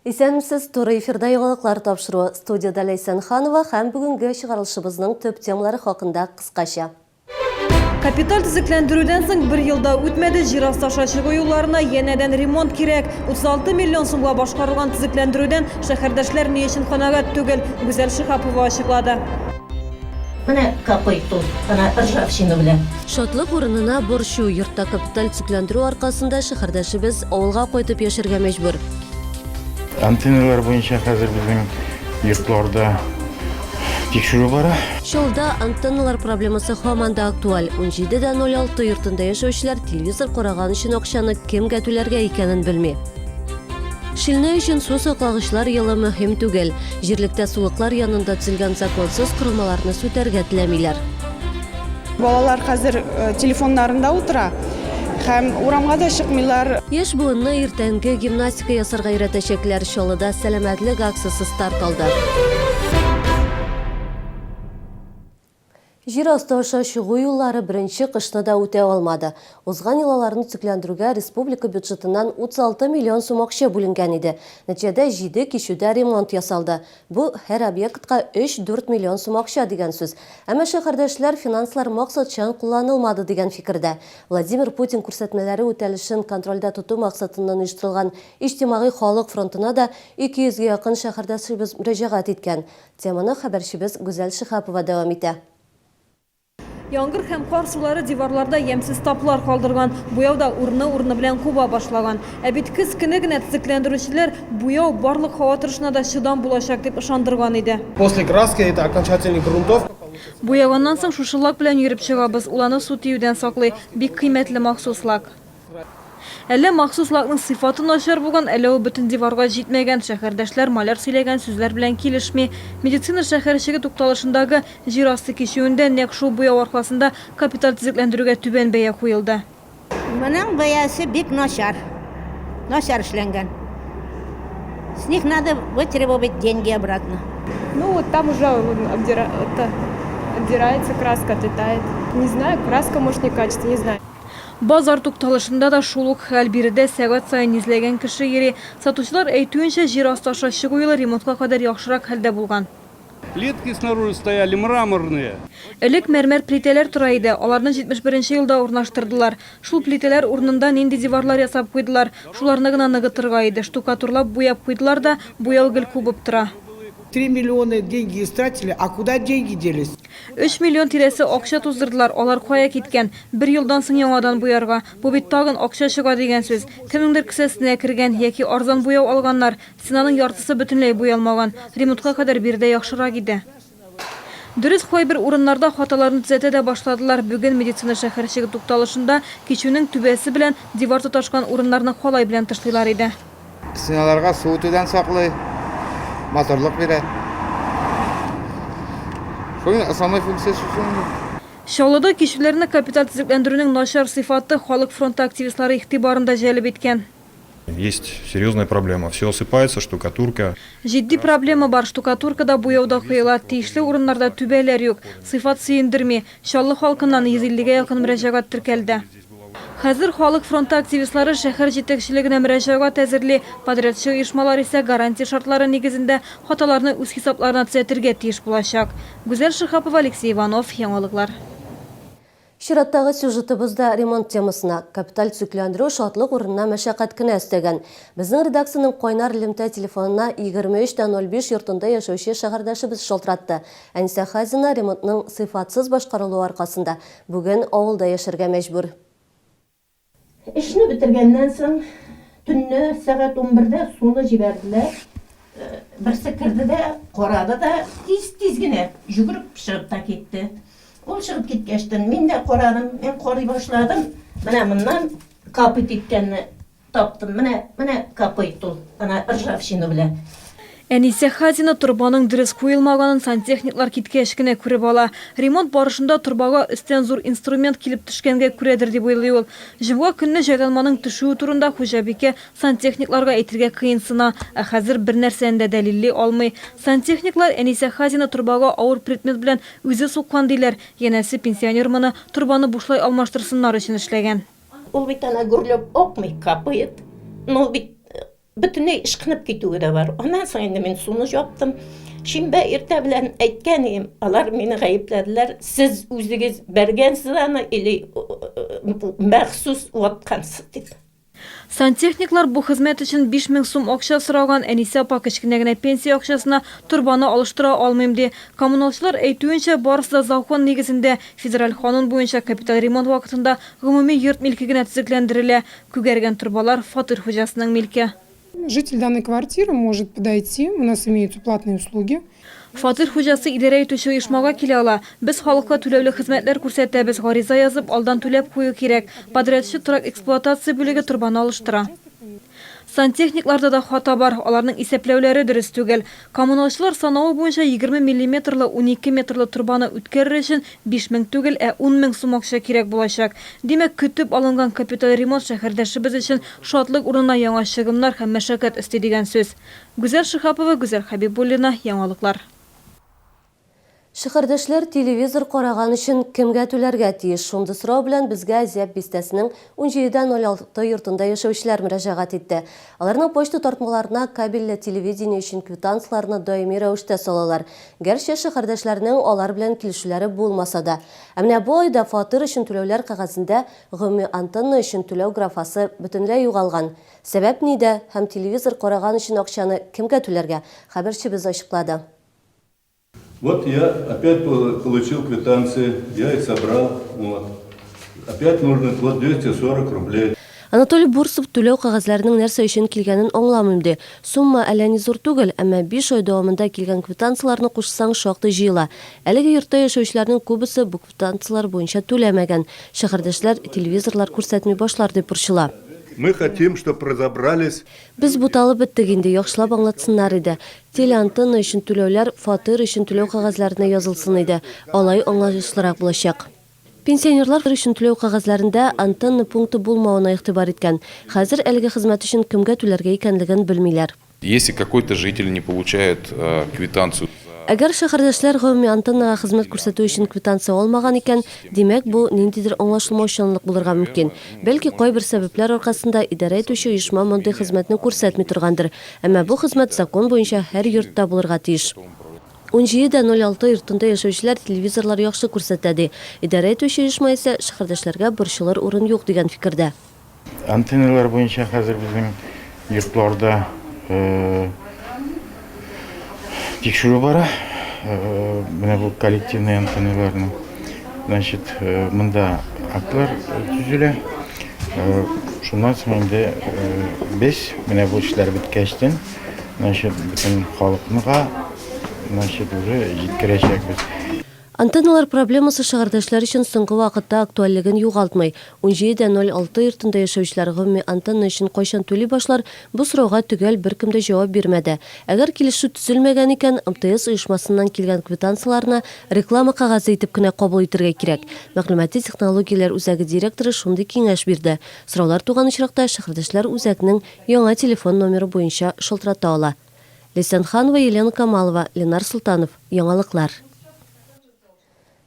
Исәнмесез, туры эфирда яңалыклар тапшыруы. Студияда Лейсан Ханова һәм бүгенге чыгарылышыбызның төп темалары хакында кыскача. Капиталь төзекләндерүдән соң bir елда үтмәде, җир асты аша чыгу юлларына янәдән ремонт кирәк. 36 миллион сумга башкарылган төзекләндерүдән шәһәрдәшләр ни өчен канәгать түгел, Гүзәл Шихапова ачыклады. Менә капый тут, ана ржавчина белән. Шатлык урынына борчу, йортта капиталь төзекләндерү аркасында шәһәрдәшебез авылга кайтып яшәргә мәҗбүр. Антенналар буенча хәзер безнең йортларда тикшерү бара. Шулда антенналар проблемасы һаман да актуаль. 17.06 йортында яшәүчеләр телевизор караган өчен акчаны кемгә түләргә икәнен белми. Шилне өчен су саклагычлар елы мөһим түгел. Җирлектә сулыклар янында төзелгән законсыз корылмаларны сүтәргә теләмиләр. Балалар хәзер телефоннарында утыра һәм урамга да чыкмыйлар. Яшь буынны иртәнге гимнастика ясарга өйрәтәчәкләр. Чаллыда сәламәтлек акциясе старт алды. Җир асты аша чыгу юллары беренче кышны да үтә алмады. Узган елларны төзекләндерүгә республика бюджетыннан 36 миллион сум акча бүленгән иде. Нәтиҗәдә 7 кичүдә ремонт ясалды. Бу һәр объектка 3-4 миллион сум акча дигән сүз. Әмма шәһәрдәшләр финанслар максатчан кулланылмады дигән фикердә. Владимир Путин күрсәтмәләре үтәлешен контрольдә тоту максатыннан оештырылган иҗтимагый халык фронтына да 200-гә якын шәһәрдәшебез мөрәҗәгать иткән. Теманы хәбәрчебез Гүзәл Шихапова дәвам итә. Яңгыр һәм кар сулары диварларда ямьсез таплар калдырган, буяу да урыны белән куба башлаган. Ә бит көз көне генә төзекләндерүчеләр буяу барлык һава торышына да чыдам булачак дип ышандырган иде. После краски это окончательный грунтовка. Буяганнан соң шушы лак белән йөреп чыгабыз. Уланы су тиюдән саклый. Бик кыйммәтле махсус лак. Әллә махсус лакның сыйфаты начар булган, әллә ул бөтен диварга җитмәгән. Шәһәрдәшләр маляр сөйләгән сүзләр белән килешми. Медицина шәһәрчеге тукталышындагы җир асты кичүендә нәкъ шул буяу аркасында капиталь төзекләндерүгә түбән бәя куелды. Моның бәясе бик начар эшләнгән. С них надо вытребовать деньги обратно. Ну вот там уже отдирается краска, отлетает. Не знаю, краска может некачественная, не знаю. Базар тукталышында да шул ук хәл биредә сәгать сайын изләгән кеше йөри. Сатучылар әйтүенчә җир асты аша чыгу юлы ремонтка кадәр яхшырак хәлдә булган. Плитки снаружи стояли мраморные. Элек мәрмәр плитәләр тора иде. Аларны 71 елда урнаштырдылар. Шул плитәләр урынында нинди диварлар ясап куйдылар. Шуларны гына ныгытырга иде. Штукатурлап буяп куйдылар да буяу гел кубып тора. 3 миллиона деньги истратили, а куда деньги делись? 3 миллион тирәсе акча туздырдылар, алар кая киткән? 1 елдан соң яңадан буярга. Бу бит тагын акча чыга дигән сүз. Кемнеңдер кесәсенә кергән яки арзан буяу алганнар. Стенаның яртысы бөтенләй буялмаган. Ремонтка кадәр биредә яхшырак иде. Дөрес, кайбер урыннарда хаталарны төзәтә дә башладылар. Бүген медицина шәһәрчеге тукталышында кичүнең түбәсе белән дивар тоташкан урыннарны халай белән тышлыйлар иде. Стеналарга су үтүдән саклый, моторлык бирә. Шуның основной функциясе шуның. Чаллыда кичүләрне капиталь төзекләндерүнең начар сыйфаты халык фронты активистлары игътибарында җәлеп иткән. Есть серьезная проблема. Все осыпается, штукатурка. Җитди проблема бар. Штукатуркада буяуда кыйла, тиешле урыннарда түбәләр юк. Сыйфат сөендерми. Чаллы халкыннан 150-гә якын мөрәҗәгать теркәлде. Хәзер халык фронты активистлары шәһәр җитәкчелегенә мөрәҗәгать әзерли. Подрядчы оешмалар исә гарантия шартлары нигезендә хаталарны үз хисапларына төзәтергә тиеш булачак. Гүзәл Шихапова, Алексей Иванов, яңалыклар. Чираттагы сюжетыбызда ремонт темасына капиталь төзекләндерү шатлык урынына мәшәкать кенә өстәгән. Безнең редакциянең кайнар элемтә телефонына 23.05 йортында яшәүче шәһәрдәшебез шалтыратты. Әнисә Хазина ремонтның сыйфатсыз башкарылуы аркасында бүген авылда яшәргә мәҗбүр. Эшне бетергәннән соң төнне сәгать 11-дә суны җибәрделәр. Берсе кирде дә, карады да, тиз генә жүгереп чыгып та китте. Ул чыгып киткәчтен мин дә карадым, мен карый башладым. Менә моннан капыт иткәнне таптым. Менә капыт ул, ана ржавчина белән. Әнисә Хазина торбаның дөрес куелмаганын сантехниклар киткәч кенә күреп ала. Ремонт барышында торбага өстән зур инструмент килеп төшкәнгә күрәдер дип уйлый ул. Җомга көнне җайланманың төшүе турында хуҗабикә сантехникларга әйтергә кыенсына, ә хәзер бер нәрсәне дә дәлилли алмый. Сантехниклар Әнисә Хазина торбага авыр предмет белән үзе суккан диләр. Янәсе пенсионер моны торбаны бушлай алмаштырсыннар өчен эшләгән. Ул бит ана гүрләп акмый капыт. Ну бит bütünlüğü ışkınıp gittiği de var. Ondan sonra ben sonuç yaptım. Şimdi ertə bilen aytganım, alar meni gayıpladılar. Siz o'zingiz bergensiz ana ili maxsus otqansiz dedi. Santexniklar bu hizmet için 5000 so'm akça so'ragan Anisa apa kichkinagina pensiya akchasini turbani oluştura olmayim diye. Kommunalchilar aytuyincha barisi da zakon negizinde federal qonun bo'yicha kapital remont vaqtida umumiy yurt milkigina tuzuklantiriladi. Ko'gargan turbalar Fatir xo'jasining milki. Житель данной квартиры может подойти, у нас имеются платные услуги. Fatir xo'jasi idora etuvchi uyushmaga kela ola. Biz xalqqa to'lovli xizmatlar ko'rsatamiz, g'ariza yozib, oldan to'lab qo'yish kerak. Podryadchi turak ekspluatatsiya bo'ligi turbani olishtira. Santexniklarda da xato bor, ularning hisoblovlari durust tugul. Kommunalchilar sanovi bo'yicha 20 mm li 12 metrli turbani o'tkarish uchun 5000 tugul, 10000 so'm akcha kerak bo'lacak. Demak, kutib olingan kapital remont shahardashimiz uchun shodlik o'rnida yangi shig'imlar ham mashaqqat istaydigan so'z. Guzar Shihapova, Guzar Habibullina, yangiliklar. Шәһәрдәшләр телевизор караган өчен кемгә түләргә тиеш? Шундый сорау белән безгә Зәп бистәсенең 1706 йортында яшәүчеләр мөрәҗәгать итте. Аларның почта тартмаларына кабельле телевидение өчен квитанцияларны даими рәвештә салалар. Гәрчә шәһәрдәшләрнең алар белән килешүләре булмаса да. Ә менә бу айда фатир өчен түләүләр кагазында гомуми антенна өчен түләү графасы бөтенләй югалган. Сәбәп нидә һәм телевизор караган өчен акчаны кемгә түләргә? Хәбәрчебез ачыклады. Вот я опять получил квитанции, я их собрал, вот. Опять нужно вот 240 рублей. Анатолий Бурсов түләү кагазларының нәрсә өчен килгәнен аңламыйм ди. Сумма әллә ни зур түгел, әмма 5 ай дәвамында килгән квитанцияларны кушсаң шактый җыела. Әлеге йортта яшәүчеләрнең күбесе бу квитанциялар буенча түләмәгән. Шәһәрдәшләр телевизорлар күрсәтми башлар дип борчыла. Мы хотим, чтобы разобрались. Без буталып беттек инде, яхшылап аңлатсыннар иде. Телеантенна өчен түләүләр фатир өчен түләү кагазларына язылсын иде. Алай аңлашлырак булачак. Пенсионерлар өчен түләү кагазларында антенна пункты булмавына игътибар иткән. Хәзер әлеге хезмәт өчен кемгә түләргә икәнлеген белмиләр. Если какой-то житель не получает квитанцию, Әгәр шәһәрдәшләр гомуми антеннага хезмәт күрсәтү өчен квитанция алмаган икән, димәк бу ниндидер аңлашылмаучанлык булырга мөмкин. Бәлки кайбер сәбәпләр аркасында идарә итүче оешма мондый хезмәтне күрсәтми торгандыр. Әмма бу хезмәт закон буенча һәр йортта булырга тиеш. 1706 йортында яшәүчеләр телевизорлар яхшы күрсәтә ди. Идарә итүче оешма исә шәһәрдәшләргә борчылыр урын юк дигән фикердә. Антенналар буенча хәзер безнең йортларда тикшерү бара. Менә бу коллективный антенналарның. Значит, монда актлар төзелә. Шуннан соң инде без менә бу эшләр биткәчтен, значит, бөтен халыкка, значит, уже җиткерәчәкбез. Антенналар проблемасы шәһәрдәшләр өчен соңгы вакытта актуальлыгын югалтмый. 1706 йортында яшәүчеләр гомуми антенна өчен кайчан түли башлар, бу сорауга төгәл беркем дә җавап бирмәде. Әгәр килешү төзелмәгән икән, МТС оешмасыннан килгән квитанцияларны реклама кагазы итеп кенә кабул итәргә кирәк. Мәгълүмати технологияләр үзәге директоры шундый киңәш бирде. Сораулар туган очракта шәһәрдәшләр үзәкнең яңа телефон номеры буенча шылтырата ала. Лесанханова, Елена Камалова, Ленар Султанов. Яңалыклар.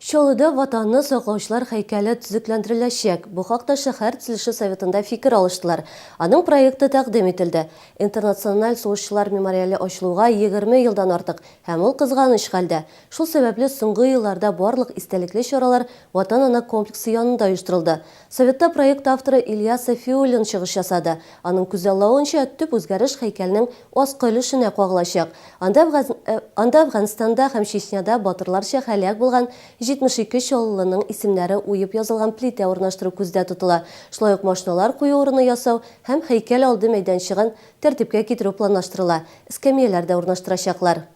Чаллыда ватанны саклаучылар һәйкәле төзекләндереләчәк. Бу хакта шәһәр төзелеше советында фикер алыштылар. Аның проекты тәкъдим ителде. Интернациональ сугышчылар мемориалы ачылуга 20 елдан артык һәм ул кызганыч хәлдә. Шул сәбәпле соңгы елларда барлык истәлекле чаралар Ватан-ана комплексы янында оештырылды. Советта проект авторы Илья Сафиуллин чыгыш ясады. Аның күзаллавынча төп үзгәреш һәйкәлнең аскы өлешенә кагылачак. Анда Афганстанда һәм Чечняда батырларча һәлак булган 72 чаллының исемнәре уеп язылган плита урнаштыру күздә тотыла. Шулай ук машиналар кую урыны ясау һәм һәйкәл алды мәйданчыгын тәртипкә китерү планлаштырыла. Эскәмияләр дә урнаштырачаклар.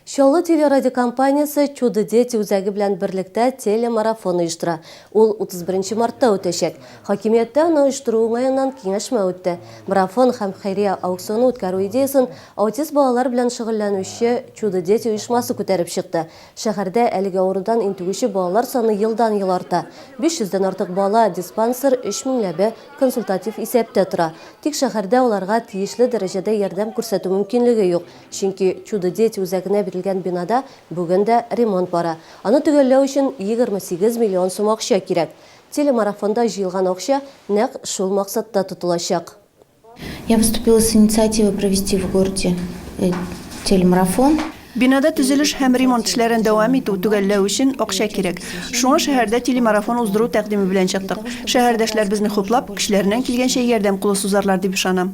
Чаллы телерадиокомпаниясе «Чудо дети» үзәге белән берлектә телемарафон оештыра. Ул 31 мартта үтәчәк. Хакимияттә аны оештыру уңаеннан киңәшмә үтте. Марафон һәм хәйрия аукционы үткәрү идеясын аутист балалар белән шөгыльләнүче «Чудо дети» оешмасы күтәреп чыкты. Шәһәрдә әлеге авырудан интегүче балалар саны елдан-ел арта. 500дән артык бала диспансер 3000 консультатив исәптә тора. Тик шәһәрдә уларга тиешле дәрәҗәдә ярдәм күрсәтү мөмкинлеге юк. Чөнки «Чудо дети» үзәгенә бинада бүген дә ремонт бара. Аны төгәлләү өчен 28 миллион сум акча кирәк. Телемарафонда җыелган акча нәкъ шул максатта тотылачак. Я выступила с инициативой провести в городе телемарафон. Binada tüzülüş hem remont işlerini devam etib tügəlləu üçün oqşa kerak. Şuna şəhərdə telemarafen uzduru təqdimi bilan çıxdıq. Şəhərdəşlər bizni xoplab, kişilerindən kilgən şey yardam qulu suzarlar deb işanam.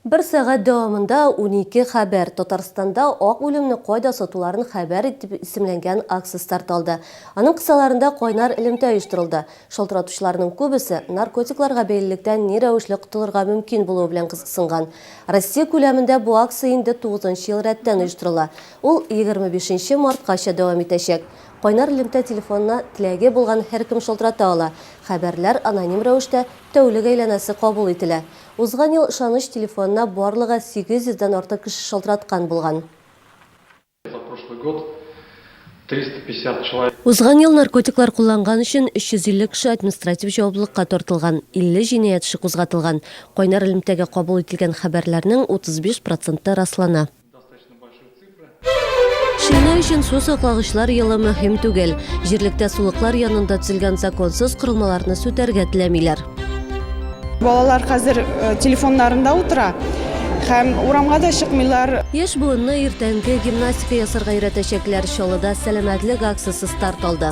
Bir saat davamında 12 haber Tatarstanda oq o'limni qo'yda sotularini haber etib isimlengen aksiya start oldi. Aның kısalarında qoynar ilimte uyushtirildi. Şoltiratuvchilarning ko'bisi narkotiklarga beyillikdan ne ravishli qutulurga mumkin bo'luvi bilan qiziqsingan. Rossiya ko'lamida bu aksiya endi 9-yil ratdan uyushtirildi. Ul 25 martgacha davom etacak. Qoynar ilimte telefonuna tilagi bo'lgan har kim şoltirata ola. Haberler anonim ravishda tavlik aylanasi qabul etila. Узган ел ышаныч телефонына барлыгы 800-дән артык кеше шалтыраткан булган. Узган ел наркотиклар кулланган өчен 350 кеше административ җаваплылыкка тартылган, 50 җинаять эше кузгатылган. Койнар элемтәгә кабул ителгән хәбәрләрнең 35% раслана. Шилне өчен су саклагычлар елы мөһим түгел. Җирлектә сулыклар янында төзелгән законсыз корылмаларны сүтәргә теләмиләр. Балалар хәзер телефоннарында утыра. Һәм урамга да чыкмыйлар. Яшь буынны иртәнге гимнастика ясарга өйрәтәчәкләр. Чаллыда сәламәтлек акциясе старт алды.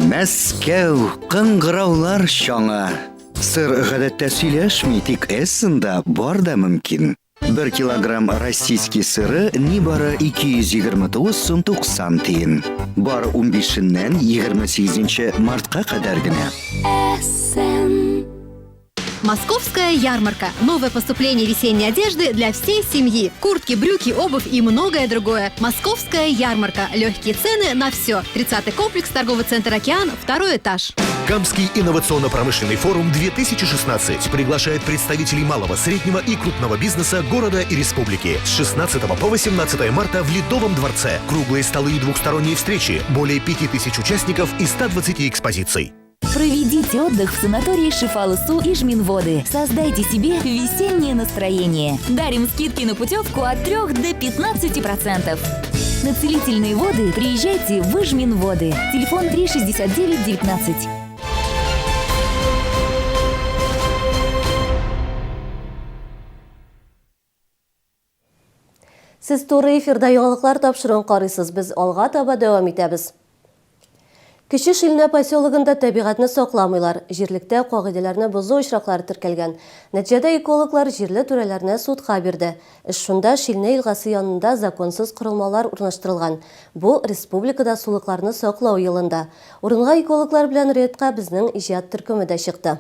Мәскәү кыңгыраулар чаңы. Сыр гадәттә сөйләшми, тик эссында бар да мөмкин. 1 килограмм российский сыры нибары 229 сум 90 тиен. Бар 15-ннән 28 мартка кадәр генә. Московская ярмарка. Новое поступление весенней одежды для всей семьи. Куртки, брюки, обувь и многое другое. Московская ярмарка. Легкие цены на все. 30-й комплекс, торговый центр «Океан», 2-й этаж. Камский инновационно-промышленный форум 2016 приглашает представителей малого, среднего и крупного бизнеса города и республики с 16 по 18 марта в Ледовом дворце. Круглые столы и двухсторонние встречи, более 5000 участников и 120 экспозиций. Проведите отдых в санатории Шифалысу и Жминводы. Создайте себе весеннее настроение. Дарим скидки на путевку от 3 до 15%. На целительные воды приезжайте в Жминводы. Телефон 36919. Siz to'g'ri efirda yangiliklar topshiruvini qaraysiz. Biz olg'a taба davom etamiz. Кече Шилне поселогында табигатьне сакламыйлар. Җирлектә кагыйдәләрне бозу очраклары теркәлгән. Нәтиҗәдә экологлар җирле түрәләрне судка бирде. Эш шунда Шилне елгасы янында законсыз корылмалар урнаштырылган. Бу республикада сулыкларны саклау елында. Урынга экологлар белән рейдка безнең иҗат төркеме дә чыкты.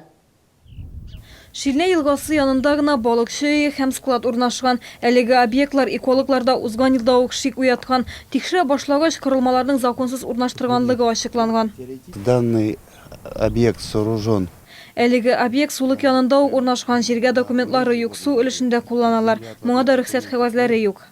Шилне елгасы янында гына балыкчы һәм склад урнашкан. Әлеге объектлар экологларда узган елда ук шик уяткан. Тикшерә башлагач корылмаларның законсыз урнаштырганлыгы ачыкланган. Данный объект сооружен. Әлеге объект сулык янында ук урнашкан, җиргә документлары юк, су өлешендә кулланалар. Моңа да рөхсәт кәгазьләре юк.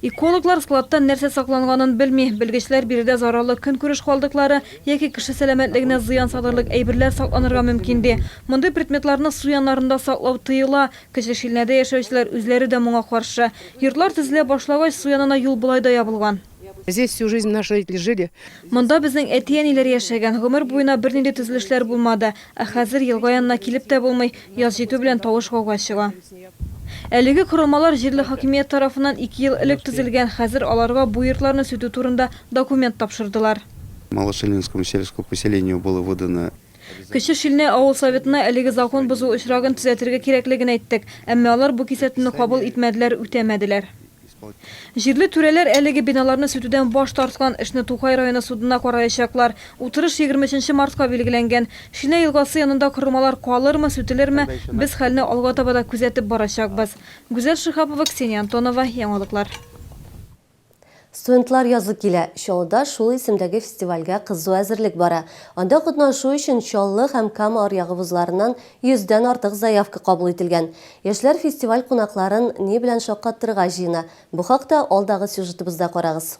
Экологлар складтан нәрсә сакланганын белми, белгечләр биредә зарарлы көнкүреш калдыклары яки кеше сәламәтлегенә зыян салырлык әйберләр сакланырга мөмкин ди. Мондый предметларны су яннарында саклау тыела. Кече Шилнәдә яшәүчеләр үзләре дә моңа каршы. Йортлар төзелә башлагач су янына юл булай да ябылган. Здесь всю жизнь наши родители жили. Монда безнең әти-әниләр яшәгән, гомер буена бернинди төзелешләр булмады. Ә хәзер елга янына килеп тә булмый, яз җитү белән тавыш гауга чыга. Әлеге корылмалар җирле хакимият тарафыннан 2 ел элек төзелгән, хәзер аларга бу йортларны сүтү турында документ тапшырдылар. Малошилинскому сельскому поселению было выдано. Кече Шилне авыл советына әлеге закон бозу очрагын төзәтергә кирәклеген әйттек, әмма алар бу кисәтүне кабул итмәделәр, үтәмәделәр. Җирле түрәләр әлеге биналарны сүтүдән баш тарткан, эшне Тукай районы судына караячаклар. Утырыш 23 мартка билгеләнгән. Шилне елгасы янында корылмалар калырмы, сүтелерме? Без хәлне алга таба да күзәтеп барачакбыз. Гүзәл Шихапова, Ксения Антонова, яңалыклар. Студентлар язы килә. Чаллыда шул исемдәге фестивальгә кызу әзерлек бара. Анда катнашу өчен Чаллы һәм Кама аръягы вузларыннан 100дән артык заявка кабул ителгән. Яшьләр фестиваль кунакларын ни белән шаккаттырырга җыена. Бу хакта алдагы сюжетыбызда карагыз.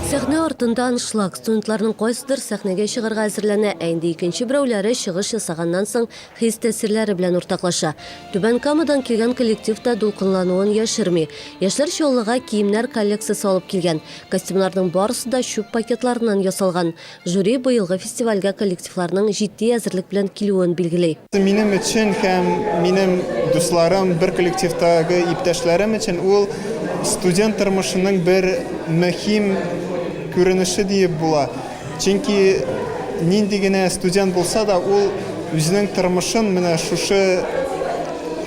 Сәхне артындан шлак студентларның кайсыдыр сәхнәгә чыгарга әзерләнә, әнде икенче берәүләре чыгыш ясаганнан соң хис тәсирләре белән уртаклаша. Түбән Камадан килгән коллектив та дулкынлануын яшерми. Яшьләр чаллыга киемнәр коллекциясе алып килгән. Костюмнарның барысы да чүп пакетларыннан ясалган. Жюри быелгы фестивальгә коллективларның җитди әзерлек белән килүен билгели. Минем өчен һәм минем дусларым, бер коллективтагы иптәшләрем өчен ул студент тормышының бер мөһим күренеше диеп була. Чөнки нинди генә студент булса да, ул үзенең тормышын менә шушы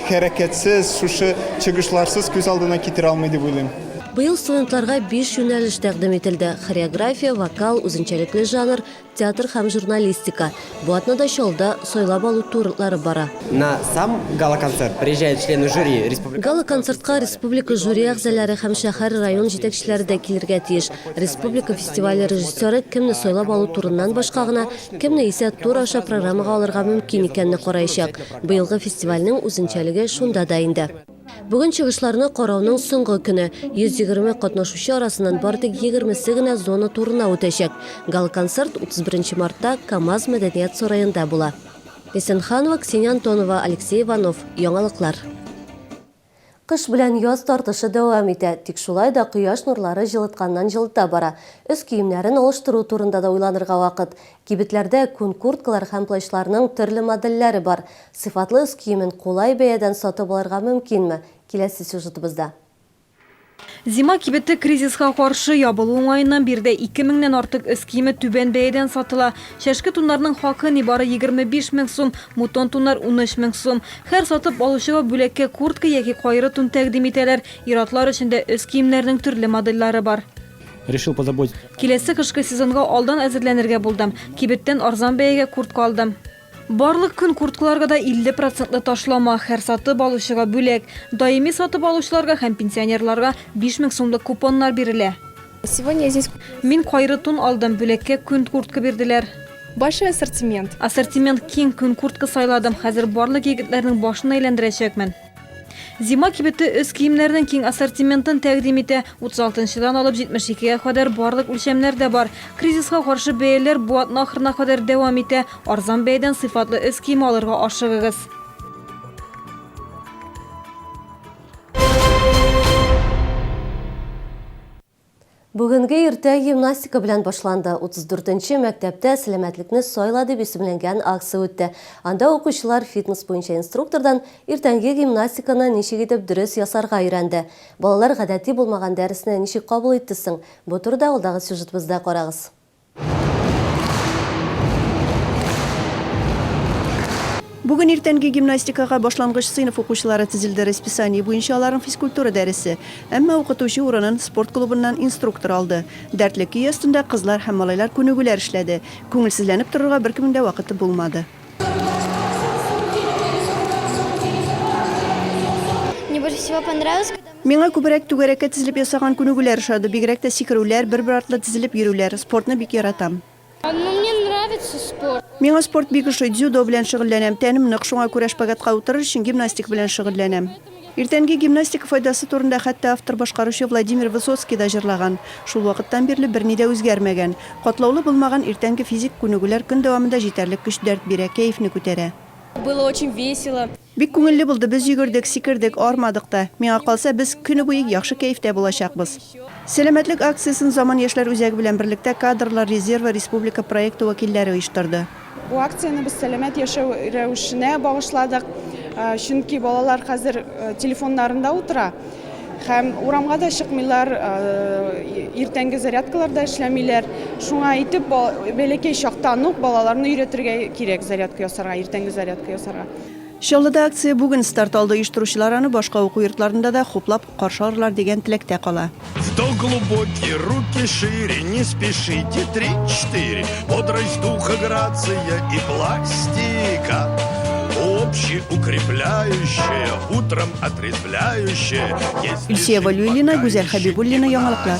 хәрәкәтсез, шушы чыгышларсыз күз алдына китерә алмый дип уйлыйм. Быел студентларга 5 юнәлеш тәкъдим ителде. Хореография, вокал, үзенчәлекле жанр, театр һәм журналистика. Бу атнада чалда сойлап алу турлары бара. На сам гала-концерт приезжают члены жюри. Гала-концертка республика жюри әгъзалары һәм шәһәр район җитәкчеләре дә килергә тиеш. Республика фестивале режиссеры кемне сойлап алу турыннан башка гына, кемне исә тур аша программага алырга мөмкин икәнне караячак. Быелгы фестивальнең үзенчәлеге шунда да инде. Бүген чыгышларны карауның соңгы көне. 120 катнашучы арасыннан бары 20-се генә зона турына үтәчәк. Гала-концерт 31 мартта КамАЗ мәдәният сараенда була. Есенханова, Ксения Антонова, Алексей Иванов. Яңалыклар. Кыш белән яз тартышы дәвам итә, тик шулай да кояш нурлары җылытканнан җылыта бара. Өс киемнәрен алыштыру турында да уйланырга вакыт. Кибетләрдә күн курткалар һәм плащларның төрле модельләре бар. Сыйфатлы өс киемен кулай бәядән сатып алырга мөмкинме? Киләсе сюжетыбызда. Зима кибеті кризисқа қаршы ябылу уңайынан бирде 2000-нен артык өс киеме түбән бәядән сатыла. Шәшке туннарның хакы нибары 25 мең сум, мутон туннар 13 мең сум. Һәр сатып алучыга бүләккә куртка яки кайры тун тәкъдим итәләр. Иратлар өчендә өс киемнәрнең төрле модельләре бар. Решил позаботиться. Киләсе кышкы сезонга алдан әзерләнергә булдым. Кибеттән арзан бәягә куртка алдым. Барлык көн курткаларга да 50% ташлама, һәр сатып алучыга бүләк. Даими сатып алучыларга һәм пенсионерларга 5000 сумлык купоннар бирелә. Мин кайры тун алдым, бүләккә көн куртка бирделәр. Большой ассортимент. Ассортимент киң көн куртка сайладым. Хәзер барлык егетләрнең башын әйләндерәчәкмен. Зима кибете өс киемнәрнең киң ассортиментын тәкъдим итә. 36-дан алып 72-гә кадәр барлык үлчәмнәр дә бар. Кризиска каршы бәяләр бу атна ахырына кадәр дәвам итә. Арзан бәядән сыйфатлы өс кием алырга ашыгыгыз. Бүгенге иртә гимнастика белән башланды. 34-нче мәктәптә сәламәтлекне сайла дип исемләнгән акция үтте. Анда укучылар фитнес буенча инструктордан иртәнге гимнастиканы ничек итеп дөрес ясарга өйрәнде. Балалар гадәти булмаган дәресне ничек кабул иттесең? Бу турыда алдагы сюжетыбызда карагыз. Бүген иртәнге гимнастикага башлангыч сыйныф укучылары тизилде. Расписание буенча аларның физкультура дәресе. Әмма укытучы урынын спорт клубыннан инструктор алды. Дәртле көй астында кызлар һәм малайлар күнегүләр эшләде. Күңелсезләнеп торырга беркемнең дә вакыты булмады. Миңа күбрәк түгәрәккә тизилеп ясаган күнегүләр ошады. Бигрәк тә сикерүләр, бер-бер артлы тизилеп йөрүләр. Спортны бик яратам. Миңа спорт бик ошый, дзюдо белән шөгыльләнәм. Тәнем нык, шуңа күрә шпагатка утырыр өчен гимнастик белән шөгыльләнәм. Иртәнге гимнастика файдасы турында хәтта автор башкаручы Владимир Высоцкий да җырлаган. Шул вакыттан бирле берни дә үзгәрмәгән. Катлаулы булмаган иртәнге физик күнегүләр көн дәвамында җитәрлек көч дәрт бирә, кәефне күтәрә. Было очень весело. Бик күңелле булды, без йөгердек, сикердек, армадык та. Миңа калса, без көне буе яхшы кәефтә булачакбыз. Сәламәтлек акциясын Заман яшьләр үзәге белән берлектә кадрлар резервы республика проекты вәкилләре оештырды. Бу акцияны без сәламәт яшәү рәвешенә багышладык. Чөнки балалар хәзер телефоннарында утыра. Һәм урамга да чыкмыйлар, иртәнге зарядкаларда эшләмиләр. Шуңа итеп, бәләкәй чактан ук балаларны өйрәтергә кирәк зарядка ясарга, иртәнге зарядка ясарга. Чаллыда акция бүген старт алды. Оештыручылар аны башка уку йортларында да хуплап каршы алырлар дигән теләктә кала. Вдох глубокий, руки шире, не спешите, 3-4. Бодрость духа, грация и пластика. Общеукрепляющая, утром отрезвляющая. Илсия Валюэлина, Гүзәл Хәбибуллина, Яңалыклар.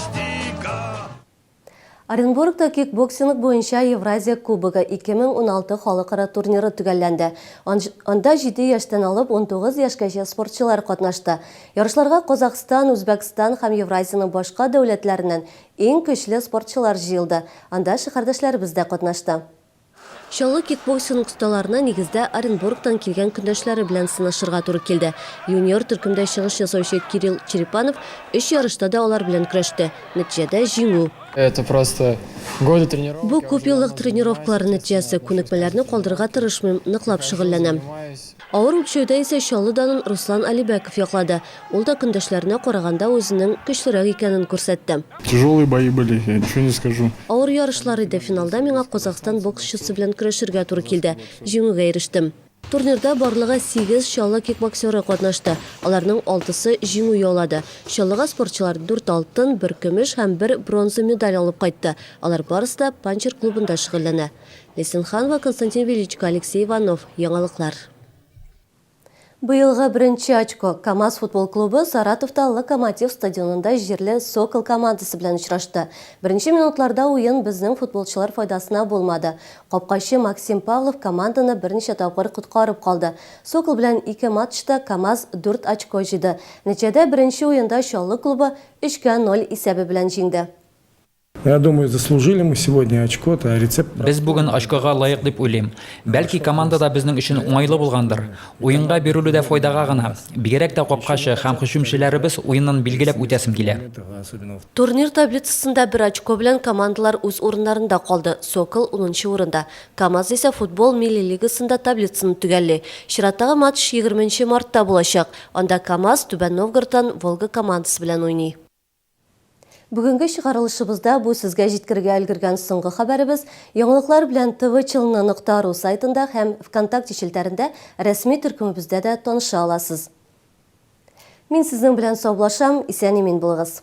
Оренбургда кикбоксинг бойынша Евразия кубогы 2016 халыкара турниры түгәлләнде. Анда 7 яшьтән алып 19 яшькәчә спортчылар катнашты. Ярышларга Казакстан, Үзбәкстан һәм Евразияның башка дәүләтләреннән иң көчле спортчылар җыелды. Анда шәһәрдәшләребез дә катнашты. Чаллы кикбоксинг осталарына нигездә Оренбургтан килгән көндәшләре белән сынашырга туры килде. Юниор төркемдә чыгыш ясаучы Кирилл Черепанов 3 ярышта да алар белән көрәште. Нәтиҗәдә җиңү. Это просто годы тренировок. Бу күп еллык тренировкалар нәтиҗәсе, күнекмәләрне калдырырга тырышмыйм, ныклап шөгыльләнәм. Авыр үкчәүдә исә Чаллыдан Руслан Алибеков яклады. Ул да көндәшләренә караганда үзенең көчлерәк икәнен күрсәтте. Тяжелые бои были, я ничего не скажу. Авыр ярышлар иде, финалда миңа Казакстан боксчысы белән көрәшергә туры килде. Җиңүгә ирештем. Турнирда барлыгы 8 Чаллы кикбоксеры катнашты. Аларның 6-сы җиңү яулады. Чаллыга спортчылар 4 алтын, 1 көмеш һәм 1 бронза медаль алып кайтты. Алар барысы да Панчер клубында шөгыльләнә. Лесенханова, Константин Величко, Алексей Иванов. Яңалыклар. Быелгы беренче очко КамАЗ футбол клубы Саратовта Локомотив стадионында җирле Сокол командасы белән очрашты. Беренче минутларда уен безнең футболчылар файдасына булмады. Капкачы Максим Павлов команданы берничә тапкыр коткарып калды. Сокол белән 2 матчта КамАЗ 4 очко җыйды. Нәтиҗәдә беренче уенда Чаллы клубы 3-0 исәбе белән җиңде. Я думаю, заслужили мы сегодня очко, это рецепт. Без бүген очкога лайык дип уйлыйм. Бәлки командада безнең өчен уңайлы булгандыр. Уенга бирелү дә файдага гына. Бигрәк тә капкачы һәм һөҗүмчеләребез уеннан билгеләп үтәсем килә. Турнир таблицасында 1 очко белән командалар үз урыннарында калды. Сокол 10нчы урында. КамАЗ исә футбол милли лигасында таблицаны төгәлли. Чираттагы матч 20 мартта булачак. Анда КамАЗ Түбән Новгородтан Волга командасы белән уйный. Бүгенге чыгарылышыбызда бу сезгә җиткергә өлгергән соңгы хәбәребез яңалыклар белән tvchilna.ru сайтында һәм ВКонтакте челтәрендә рәсми төркемебездә дә таныша аласыз. Мин сезнең белән саулашам, исән-имин булыгыз.